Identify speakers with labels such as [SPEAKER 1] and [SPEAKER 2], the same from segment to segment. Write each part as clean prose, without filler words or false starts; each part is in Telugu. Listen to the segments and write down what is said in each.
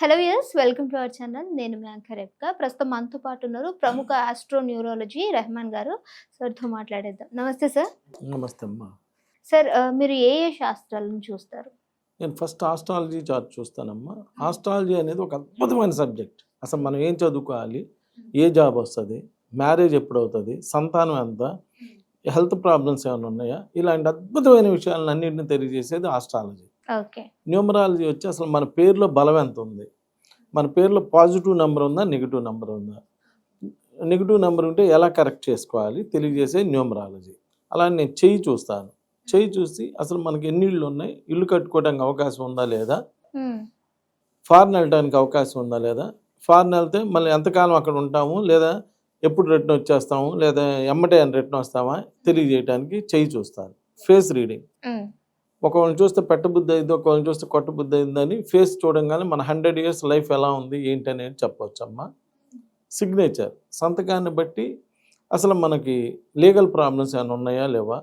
[SPEAKER 1] Hello yes welcome to our channel. నేను మీ యాంకర్ రేఖ. ప్రస్తుతం మనతో పాటు ఉన్నారు ప్రముఖ ఆస్ట్రో న్యూరాలజీ రెహమాన్ గారు. సార్తో మాట్లాడేద్దాం. నమస్తే సార్.
[SPEAKER 2] నమస్తే అమ్మా.
[SPEAKER 1] సార్ మీరు ఏ శాస్త్రాలను చూస్తారు?
[SPEAKER 2] నేను ఫస్ట్ ఆస్ట్రాలజీ చార్ట్ చూస్తానమ్మా. ఆస్ట్రాలజీ అనేది ఒక అద్భుతమైన సబ్జెక్ట్. అసలు మనం ఏం చదువుకోవాలి, ఏ జాబ్ వస్తుంది, మ్యారేజ్ ఎప్పుడు అవుతుంది, సంతానం ఎంత, హెల్త్ ప్రాబ్లమ్స్ ఏమైనా ఉన్నాయా, ఇలాంటి అద్భుతమైన విషయాలను అన్నింటినీ తెలియజేసేది ఆస్ట్రాలజీ.
[SPEAKER 1] ఓకే.
[SPEAKER 2] న్యూమరాలజీ వచ్చి అసలు మన పేరులో బలం ఎంత ఉంది, మన పేరులో పాజిటివ్ నెంబర్ ఉందా, నెగిటివ్ నెంబర్ ఉందా, నెగిటివ్ నెంబర్ ఉంటే ఎలా కరెక్ట్ చేసుకోవాలి తెలియజేసే న్యూమరాలజీ. అలా నేను చెయ్యి చూస్తాను. చెయ్యి చూసి అసలు మనకి ఎన్ని ఇళ్ళు ఉన్నాయి, ఇల్లు కట్టుకోవడానికి అవకాశం ఉందా లేదా, ఫారెన్ వెళ్ళడానికి అవకాశం ఉందా లేదా, ఫారెన్ వెళ్తే మళ్ళీ ఎంతకాలం అక్కడ ఉంటాము, లేదా ఎప్పుడు రిటర్న్ వచ్చేస్తాము, లేదా ఎమ్మటే రిటర్న్ వస్తామా తెలియజేయడానికి చెయ్యి చూస్తాను. ఫేస్ రీడింగ్, ఒకళ్ళని చూస్తే పెట్టబుద్ధి అయింది, ఒకళ్ళని చూస్తే కొట్టబుద్ధి అయిందని ఫేస్ చూడంగానే మన 100 years లైఫ్ ఎలా ఉంది ఏంటి అనేది చెప్పవచ్చు అమ్మా. సిగ్నేచర్, సంతకాన్ని బట్టి అసలు మనకి లీగల్ ప్రాబ్లమ్స్ ఏమైనా ఉన్నాయా లేవా,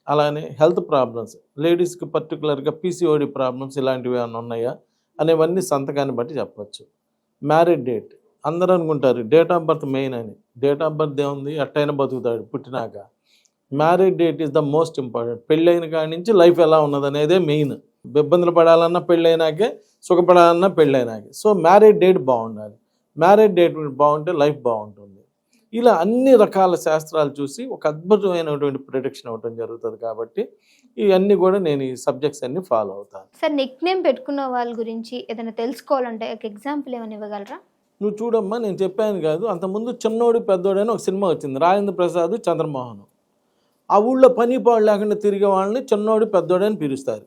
[SPEAKER 2] అలానే హెల్త్ ప్రాబ్లమ్స్, లేడీస్కి పర్టికులర్గా పీసీఓడి ప్రాబ్లమ్స్ ఇలాంటివి ఏమైనా ఉన్నాయా అనేవన్నీ సంతకాన్ని బట్టి చెప్పచ్చు. మ్యారేజ్ డేట్, అందరూ అనుకుంటారు డేట్ ఆఫ్ బర్త్ మెయిన్ అని. డేట్ ఆఫ్ బర్త్ ఏముంది, ఎట్టయినా బతుకుతాడు పుట్టినాక. Marriage date is the most important. పెళ్ళైన కాడి నుంచి లైఫ్ ఎలా ఉన్నది అనేదే మెయిన్. ఇబ్బందులు పడాలన్నా పెళ్ళైనాకే, సుఖపడాలన్నా పెళ్ళైనాకే. సో మ్యారేజ్ డేట్ బాగుండాలి. మ్యారేజ్ డేట్ బాగుంటే లైఫ్ బాగుంటుంది. ఇలా అన్ని రకాల శాస్త్రాలు చూసి ఒక అద్భుతమైనటువంటి ప్రొడిక్షన్ అవ్వడం జరుగుతుంది. కాబట్టి ఇవన్నీ కూడా నేను ఈ సబ్జెక్ట్స్ అన్ని ఫాలో అవుతాను.
[SPEAKER 1] సార్ నిక్ నేమ్ పెట్టుకున్న వాళ్ళ గురించి ఏదైనా తెలుసుకోవాలంటే ఒక ఎగ్జాంపుల్ ఏమైనా ఇవ్వగలరా?
[SPEAKER 2] నువ్వు చూడమ్మా, నేను చెప్పాను కాదు, అంతకుముందు చిన్నోడు పెద్దోడు అని ఒక సినిమా వచ్చింది, రాజేంద్ర ప్రసాద్ చంద్రమోహన్. ఆ ఊళ్ళో పని పాడు లేకుండా తిరిగే వాళ్ళని చిన్నోడు పెద్దోడు అని పిలుస్తారు.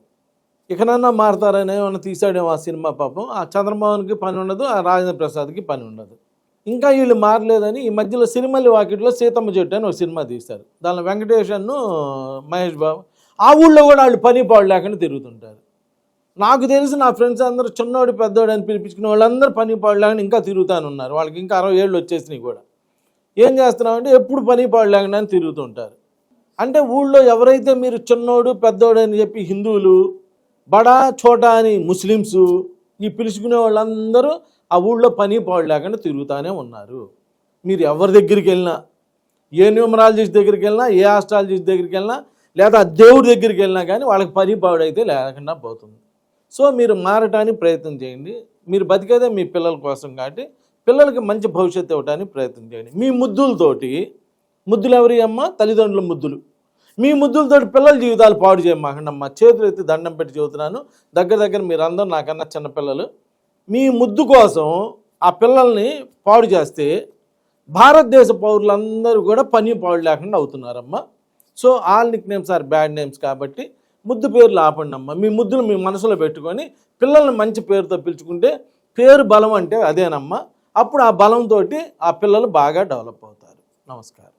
[SPEAKER 2] ఇకనన్నా మారతారని ఏమన్నా తీసాడేమో ఆ సినిమా. పాపం ఆ చంద్రమోహన్కి పని ఉండదు, ఆ రాజేంద్ర ప్రసాద్కి పని ఉండదు. ఇంకా వీళ్ళు మారలేదని ఈ మధ్యలో సిరిమల్లి వాకిట్లో సీతమ్మ చెట్టు అని ఒక సినిమా తీశారు. దానిలో వెంకటేషన్ను మహేష్ బాబు. ఆ ఊళ్ళో కూడా వాళ్ళు పని పాడు లేకుండా తిరుగుతుంటారు. నాకు తెలిసి నా ఫ్రెండ్స్ అందరూ చిన్నోడు పెద్దోడు అని పిలిపించుకునే వాళ్ళందరూ పని పాడు లేకుండా ఇంకా తిరుగుతానున్నారు. వాళ్ళకి ఇంకా 60 ఏళ్ళు వచ్చేసినాయి కూడా. ఏం చేస్తున్నామంటే ఎప్పుడు పని పాడు లేకుండా అని తిరుగుతుంటారు. అంటే ఊళ్ళో ఎవరైతే మీరు చిన్నోడు పెద్దోడు అని చెప్పి హిందువులు, బడా చోటా అని ముస్లిమ్స్, ఈ పిలుచుకునే వాళ్ళందరూ ఆ ఊళ్ళో పని పాడు లేకుండా తిరుగుతూనే ఉన్నారు. మీరు ఎవరి దగ్గరికి వెళ్ళినా, ఏ న్యూమరాలజిస్ట్ దగ్గరికి వెళ్ళినా, ఏ ఆస్ట్రాలజిస్ట్ దగ్గరికి వెళ్ళినా, లేదా దేవుడి దగ్గరికి వెళ్ళినా కానీ వాళ్ళకి పని పాడు అయితే లేకుండా పోతుంది. సో మీరు మారటానికి ప్రయత్నం చేయండి. మీరు బతికేదే మీ పిల్లల కోసం కాబట్టి పిల్లలకి మంచి భవిష్యత్తు ఇవ్వడానికి ప్రయత్నం చేయండి. మీ ముద్దులతోటి, ముద్దులు ఎవరి అమ్మ, తల్లిదండ్రుల ముద్దులు, మీ ముద్దులతోటి పిల్లల జీవితాలు పాడు చేయమాకండి అమ్మ. చేతులు ఎత్తి దండం పెట్టి చెబుతున్నాను. దగ్గర మీరు అందరూ నాకన్నా చిన్నపిల్లలు. మీ ముద్దు కోసం ఆ పిల్లల్ని పాడు చేస్తే భారతదేశ పౌరులందరూ కూడా పని పాడు లేకుండా అవుతున్నారమ్మా. So all nick names are bad names. కాబట్టి ముద్దు పేర్లు ఆపండి అమ్మ. మీ ముద్దులు మీ మనసులో పెట్టుకొని పిల్లల్ని మంచి పేరుతో పిలుచుకుంటే, పేరు బలం అంటే అదేనమ్మా. అప్పుడు ఆ బలంతో ఆ పిల్లలు బాగా డెవలప్ అవుతారు. నమస్కారం.